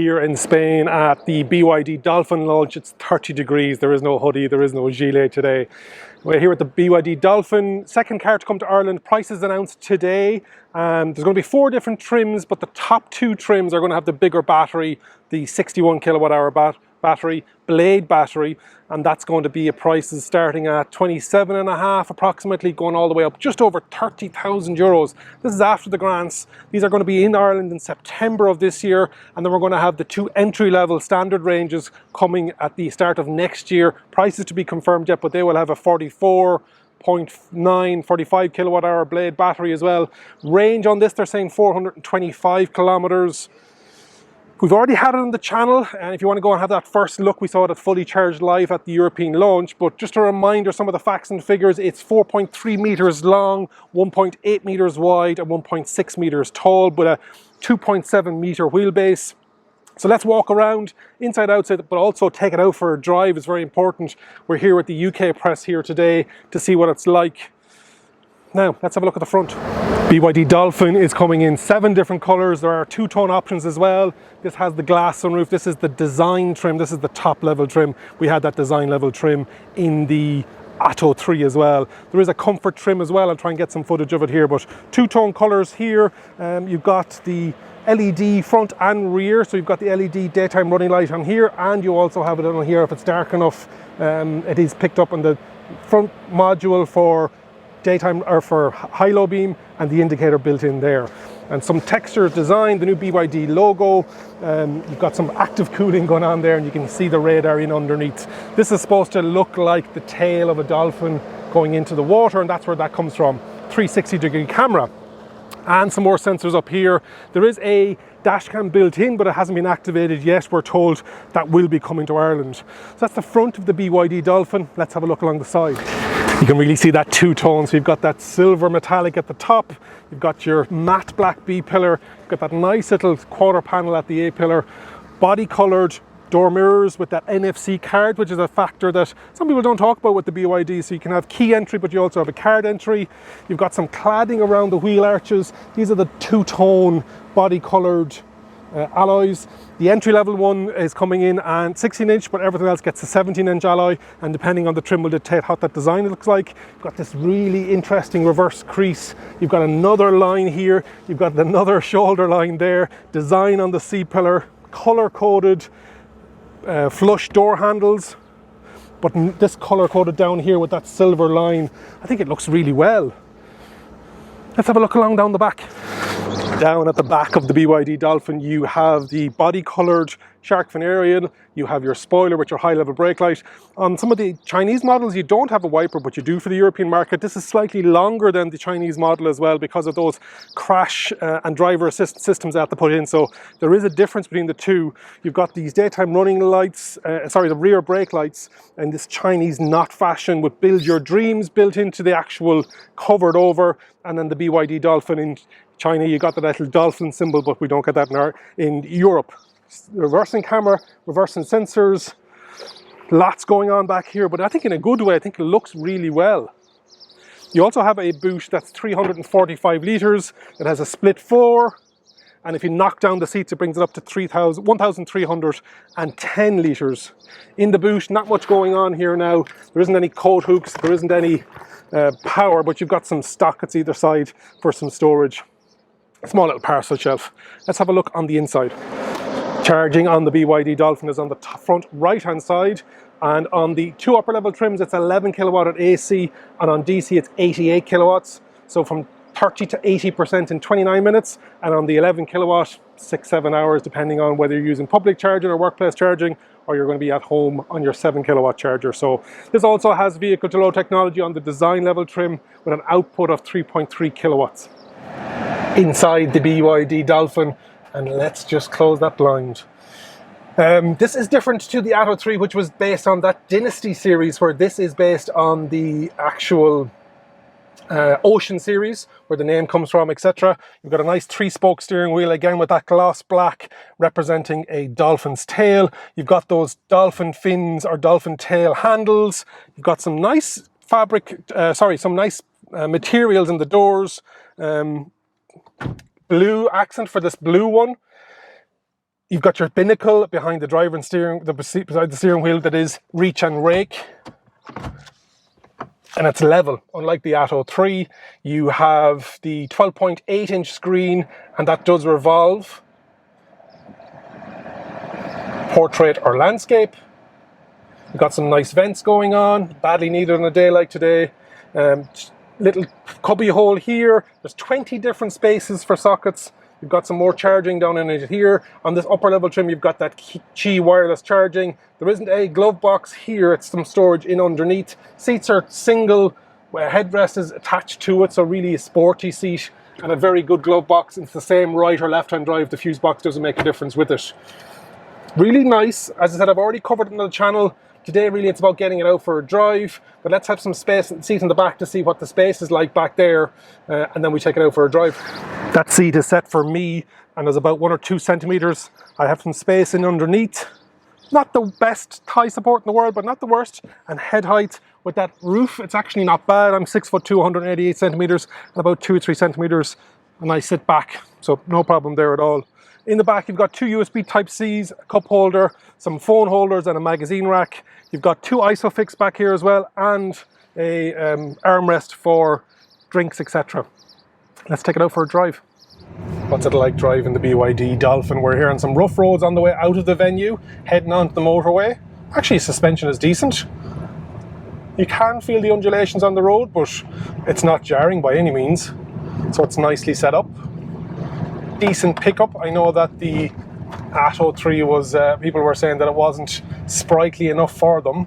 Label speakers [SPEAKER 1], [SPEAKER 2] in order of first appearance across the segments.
[SPEAKER 1] here in Spain at the BYD Dolphin launch. It's 30 degrees, there is no hoodie, there is no gilet today. We're here at the BYD Dolphin, second car to come to Ireland. Prices announced today. There's going to be 4 different trims, but the top 2 trims are going to have the bigger battery, the 61 kilowatt hour battery, Blade battery, and that's going to be a prices starting at 27.5 approximately, going all the way up just over 30,000 euros. This is after the grants. These are going to be in Ireland in September of this year, and then we're going to have the 2 entry-level standard ranges coming at the start of next year. Prices to be confirmed yet, but they will have a 45 kilowatt hour Blade battery as well. Range on this, they're saying 425 kilometers. We've already had it on the channel, and if you want to go and have that first look, we saw it at fully charged live at the European launch. But just a reminder, some of the facts and figures: it's 4.3 meters long, 1.8 meters wide, and 1.6 meters tall, with a 2.7 meter wheelbase. So let's walk around inside, outside, but also take it out for a drive. It's very important. We're here with the UK press here today to see what it's like. Now, let's have a look at the front. BYD Dolphin is coming in 7 different colours. There are 2-tone options as well. This has the glass sunroof. This is the design trim. This is the top level trim. We had that design level trim in the Atto 3 as well. There is a comfort trim as well. I'll try and get some footage of it here, but 2-tone colours here. You've got the LED front and rear, so you've got the LED daytime running light on here, and you also have it on here if it's dark enough. It is picked up on the front module for daytime or for high-low beam, and the indicator built in there. And some texture design, the new BYD logo. You've got some active cooling going on there, and you can see the radar in underneath. This is supposed to look like the tail of a dolphin going into the water, and that's where that comes from. 360-degree camera. And some more sensors up here. There is a dash cam built in, but it hasn't been activated yet. We're told that will be coming to Ireland. So that's the front of the BYD Dolphin. Let's have a look along the side. You can really see that 2-tone. So you've got that silver metallic at the top. You've got your matte black B-pillar. You've got that nice little quarter panel at the A-pillar. Body coloured door mirrors with that NFC card, which is a factor that some people don't talk about with the BYD. So you can have key entry, but you also have a card entry. You've got some cladding around the wheel arches. These are the 2-tone body coloured alloys. The entry level one is coming in and 16-inch, but everything else gets a 17-inch alloy, and depending on the trim will dictate how that design looks like. You've got this really interesting reverse crease. You've got another line here. You've got another shoulder line there. Design on the C-pillar, color-coded flush door handles, but this color-coded down here with that silver line. I think it looks really well. Let's have a look along down the back. Down at the back of the BYD Dolphin, you have the body-coloured shark fin aerial. You have your spoiler with your high-level brake light. On some of the Chinese models, you don't have a wiper, but you do for the European market. This is slightly longer than the Chinese model as well because of those crash and driver assist systems they have to put in. So there is a difference between the two. You've got these daytime running lights, the rear brake lights, and this Chinese knot fashion with Build Your Dreams built into the actual covered over, and then the BYD Dolphin in China, you got the little dolphin symbol, but we don't get that in Europe. Reversing camera, reversing sensors, lots going on back here, but I think in a good way. I think it looks really well. You also have a boot that's 345 litres. It has a split floor, and if you knock down the seats, it brings it up to 1,310 litres. In the boot, not much going on here now. There isn't any coat hooks, there isn't any power, but you've got some stock at either side for some storage. A small little parcel shelf. Let's have a look on the inside. Charging on the BYD Dolphin is on the front right hand side, and on the 2 upper level trims it's 11 kilowatt at AC, and on DC it's 88 kilowatts, so from 30 to 80% in 29 minutes, and on the 11 kilowatt 6-7 hours, depending on whether you're using public charging or workplace charging, or you're going to be at home on your 7 kilowatt charger. So this also has vehicle to load technology on the design level trim with an output of 3.3 kilowatts. Inside the BYD Dolphin, and let's just close that blind. This is different to the Atto 3, which was based on that Dynasty series, where this is based on the actual Ocean series, where the name comes from, etc. You've got a nice 3-spoke steering wheel, again with that gloss black representing a dolphin's tail. You've got those dolphin fins or dolphin tail handles. You've got some nice materials in the doors. Blue accent for this blue one. You've got your binnacle behind the driver and steering, beside the steering wheel, that is reach and rake. And it's level. Unlike the Atto 3, you have the 12.8-inch screen, and that does revolve. Portrait or landscape. You've got some nice vents going on, badly needed on a day like today. Little cubby hole here. There's 20 different spaces for sockets. You've got some more charging down in it here. On this upper level trim, you've got that Qi wireless charging. There isn't a glove box here. It's some storage in underneath. Seats are single. Headrest is attached to it, so really a sporty seat and a very good glove box. It's the same right or left-hand drive. The fuse box doesn't make a difference with it. Really nice. As I said, I've already covered it on the channel. Today, really, it's about getting it out for a drive, but let's have some space and seat in the back to see what the space is like back there, and then we take it out for a drive. That seat is set for me, and there's about 1 or 2 centimeters. I have some space in underneath. Not the best thigh support in the world, but not the worst. And head height with that roof, it's actually not bad. I'm 6'2", 188 centimeters, and about 2 or 3 centimeters, and I sit back, so no problem there at all. In the back, you've got 2 USB Type-Cs, a cup holder, some phone holders, and a magazine rack. You've got 2 ISOFIX back here as well, and a armrest for drinks, etc. Let's take it out for a drive. What's it like driving the BYD Dolphin? We're here on some rough roads on the way out of the venue, heading onto the motorway. Actually, suspension is decent. You can feel the undulations on the road, but it's not jarring by any means. So it's nicely set up. Decent pickup. I know that the Atto 3 was, people were saying that it wasn't sprightly enough for them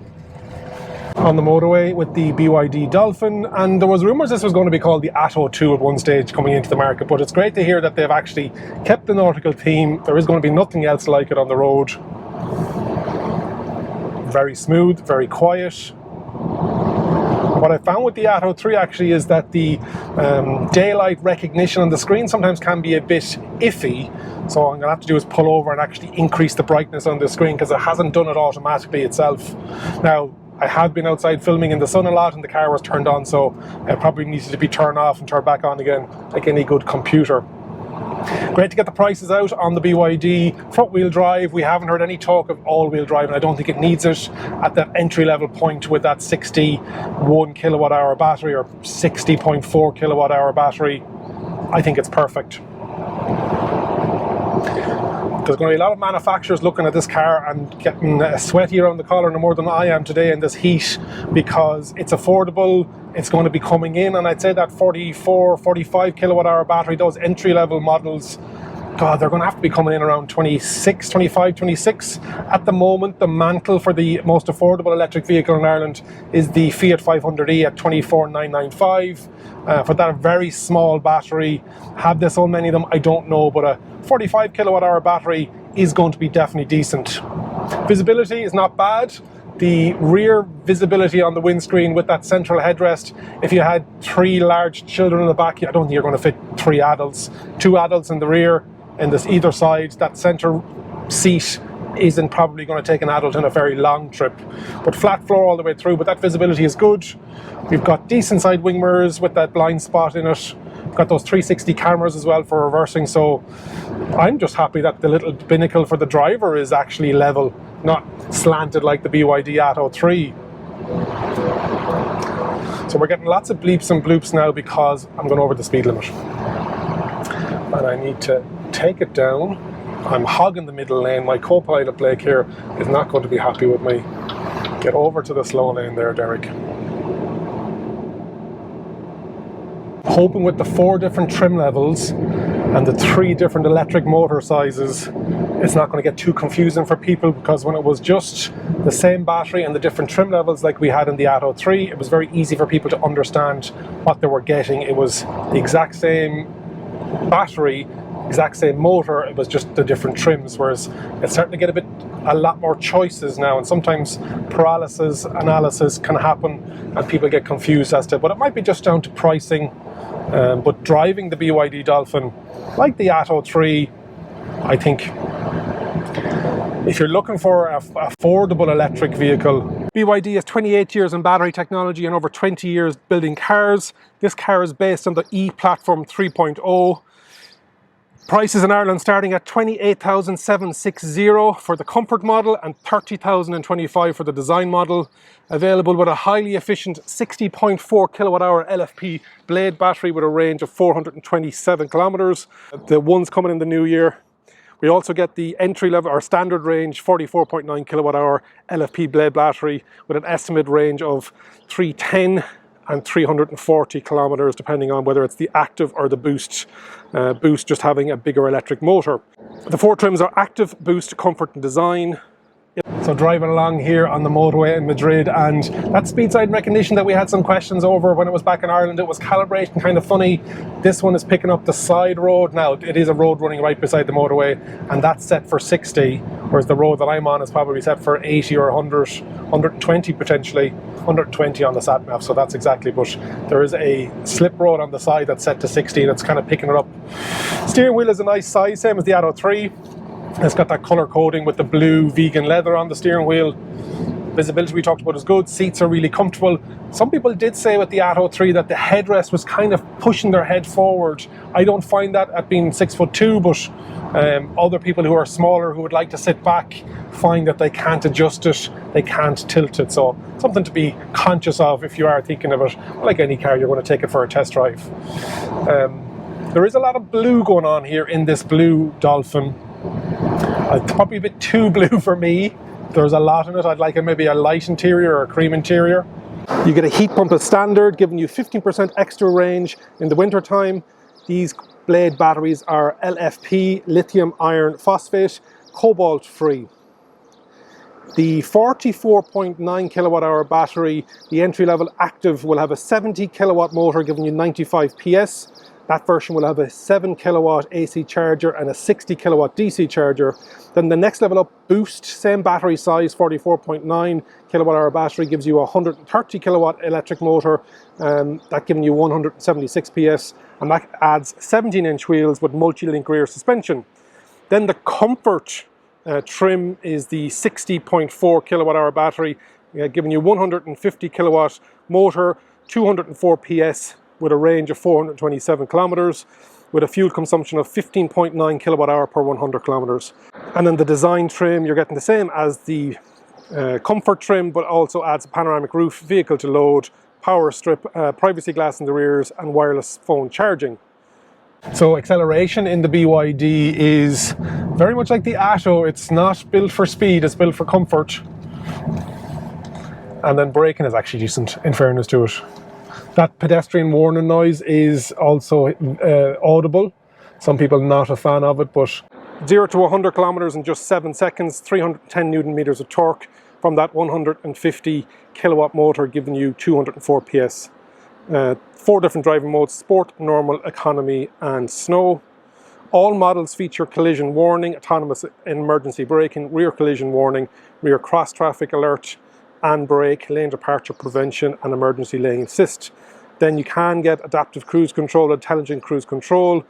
[SPEAKER 1] on the motorway with the BYD Dolphin, and there was rumours this was going to be called the Atto 2 at one stage coming into the market, but it's great to hear that they've actually kept the nautical theme. There is going to be nothing else like it on the road. Very smooth, very quiet. What I found with the Atto 3 actually is that the daylight recognition on the screen sometimes can be a bit iffy. So what I'm going to have to do is pull over and actually increase the brightness on the screen, because it hasn't done it automatically itself. Now, I have been outside filming in the sun a lot and the car was turned on, so it probably needed to be turned off and turned back on again, like any good computer. Great to get the prices out on the BYD front wheel drive. We haven't heard any talk of all wheel drive, and I don't think it needs it at that entry level point with that 61 kilowatt hour battery or 60.4 kilowatt hour battery. I think it's perfect. There's going to be a lot of manufacturers looking at this car and getting sweaty around the collar no more than I am today in this heat, because it's affordable. It's going to be coming in, and I'd say that 44, 45 kilowatt hour battery, those entry level models, God, they're going to have to be coming in around 26, 25, 26. At the moment, the mantle for the most affordable electric vehicle in Ireland is the Fiat 500e at 24,995. For that very small battery, have they so many of them? I don't know, but a 45 kilowatt hour battery is going to be definitely decent. Visibility is not bad. The rear visibility on the windscreen with that central headrest, if you had 3 large children in the back, I don't think you're going to fit 3 adults. 2 adults in the rear, and this either side, that center seat isn't probably going to take an adult in a very long trip. But flat floor all the way through, but that visibility is good. We've got decent side wing mirrors with that blind spot in it. We've got those 360 cameras as well for reversing, so I'm just happy that the little binnacle for the driver is actually level, not slanted like the BYD Atto 3. So we're getting lots of bleeps and bloops now because I'm going over the speed limit. And I need to take it down. I'm hogging the middle lane. My co-pilot Blake here is not going to be happy with me. Get over to the slow lane there, Derek. Hoping with the 4 different trim levels and the 3 different electric motor sizes, it's not going to get too confusing for people, because when it was just the same battery and the different trim levels like we had in the Atto 3, it was very easy for people to understand what they were getting. It was the exact same battery, exact same motor, it was just the different trims, whereas it's starting to get a lot more choices now, and sometimes paralysis analysis can happen and people get confused as to, but it might be just down to pricing. But driving the BYD Dolphin, like the Atto 3, I think if you're looking for an affordable electric vehicle, BYD has 28 years in battery technology and over 20 years building cars. This car is based on the E-Platform 3.0. Prices in Ireland starting at 28,760 for the Comfort model and 30,025 for the Design model. Available with a highly efficient 60.4 kilowatt hour LFP blade battery with a range of 427 kilometers. The ones coming in the new year. We also get the entry level or standard range 44.9 kilowatt hour LFP blade battery with an estimated range of 310 and 340 kilometers, depending on whether it's the active or the boost. Boost just having a bigger electric motor. The four trims are active, boost, comfort and design. So driving along here on the motorway in Madrid, and that speed side recognition that we had some questions over when it was back in Ireland, it was calibrating kind of funny. This one is picking up the side road. Now it is a road running right beside the motorway, and that's set for 60, whereas the road that I'm on is probably set for 80 or 100, 120 potentially, 120 on the sat nav, so that's exactly, but there is a slip road on the side that's set to 60 and it's kind of picking it up. Steering wheel is a nice size, same as the Atto 3. It's got that colour coding with the blue vegan leather on the steering wheel. Visibility we talked about is good. Seats are really comfortable. Some people did say with the Atto 3 that the headrest was kind of pushing their head forward. I don't find that at being 6'2", but other people who are smaller who would like to sit back find that they can't adjust it, they can't tilt it. So something to be conscious of if you are thinking of it. Like any car, you're going to take it for a test drive. There is a lot of blue going on here in this blue Dolphin. It's probably a bit too blue for me. There's a lot in it. I'd like maybe a light interior or a cream interior. You get a heat pump as standard, giving you 15% extra range in the winter time. These blade batteries are LFP, lithium iron phosphate, cobalt free. The 44.9 kilowatt hour battery, the entry level active, will have a 70 kilowatt motor giving you 95 PS. That version will have a 7 kilowatt AC charger and a 60 kilowatt DC charger. Then the next level up, boost, same battery size, 44.9 kilowatt hour battery, gives you a 130 kilowatt electric motor, that giving you 176 PS, and that adds 17-inch wheels with multi-link rear suspension. Then the Comfort trim is the 60.4 kilowatt hour battery, giving you 150 kilowatt motor, 204 PS, with a range of 427 kilometers, with a fuel consumption of 15.9 kilowatt hour per 100 kilometers. And then the Design trim, you're getting the same as the Comfort trim, but also adds a panoramic roof, vehicle to load, power strip, privacy glass in the rears, and wireless phone charging. So acceleration in the BYD is very much like the Atto. It's not built for speed, it's built for comfort. And then braking is actually decent, in fairness to it. That pedestrian warning noise is also audible. Some people not a fan of it, but 0 to 100 kilometers in just 7 seconds, 310 Newton meters of torque from that 150 kilowatt motor, giving you 204 PS. 4 different driving modes: sport, normal, economy and snow. All models feature collision warning, autonomous emergency braking, rear collision warning, rear cross traffic alert, and brake, lane departure prevention and emergency lane assist. Then you can get adaptive cruise control, intelligent cruise control.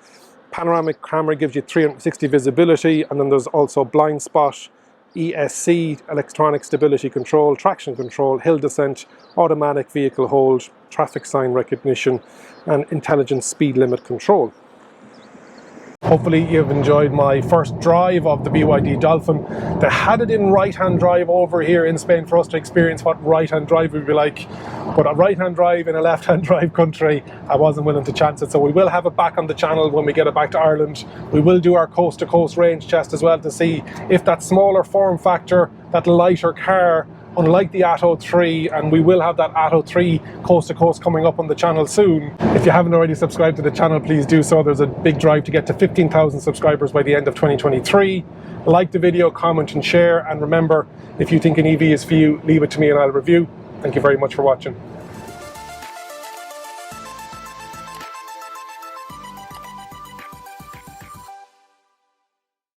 [SPEAKER 1] Panoramic camera gives you 360 visibility, and then there's also blind spot, ESC, electronic stability control, traction control, hill descent, automatic vehicle hold, traffic sign recognition, and intelligent speed limit control. Hopefully you've enjoyed my first drive of the BYD Dolphin. They had it in right-hand drive over here in Spain for us to experience what right-hand drive would be like. But a right-hand drive in a left-hand drive country, I wasn't willing to chance it. So we will have it back on the channel when we get it back to Ireland. We will do our coast-to-coast range test as well to see if that smaller form factor, that lighter car, unlike the Atto 3, and we will have that Atto 3 coast to coast coming up on the channel soon. If you haven't already subscribed to the channel, please do so. There's a big drive to get to 15,000 subscribers by the end of 2023. Like the video, comment and share, and remember, if you think an EV is for you, leave it to me and I'll review. Thank you very much for watching.